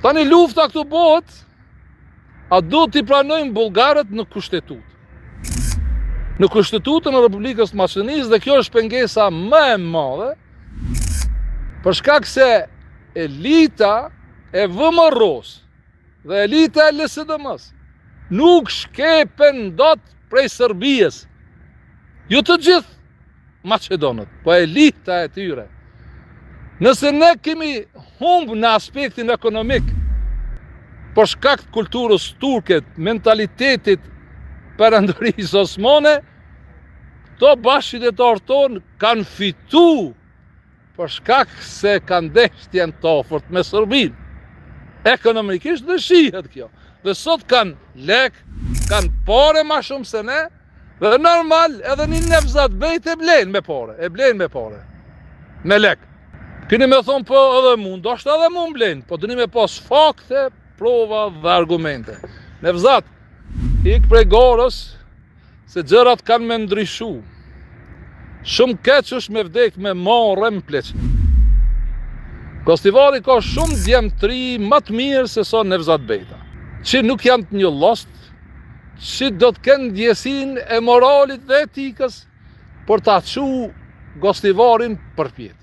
Tani lufta këtu bëhet, a do t'i pranojnë bullgarët në kushtetut. Në kushtetutën e Republikës së Maqedonisë, dhe kjo është pengesa më e madhe, për shkak se elita e VMRO-s dhe elita e LSDM-s nuk shkepen dot prej Serbisë. Jo të gjithë Maqedonët, po elita e tyre. Nëse ne kemi humbë në aspektin ekonomik, për shkak të kulturës turke, mentalitetit perandorisë osmane, këto bashkëqytetarët tonë kanë fitu për shkak se kanë deshtjen të ofërt me Serbinë. Ekonomikisht dhe shihet kjo. Dhe sot kanë lek, kanë pare ma shumë se ne, dhe normal edhe një Nevzat Bejt e blenë me pare, me lek. Kini me thonë po edhe mund, do është edhe mund blenë, po dëni me pas fakte, prova dhe argumente. Nevzat, ik prej gorës, se gjërat kanë me ndryshu. Shumë keq është me vdek me marrë më pleqni. Gostivari ka shumë djemtri më të mirë se sa Nevzat Bejta, që nuk janë të një lost, që do të kenë ndjesin e moralit dhe etikës për ta çu Gostivarin përpjet.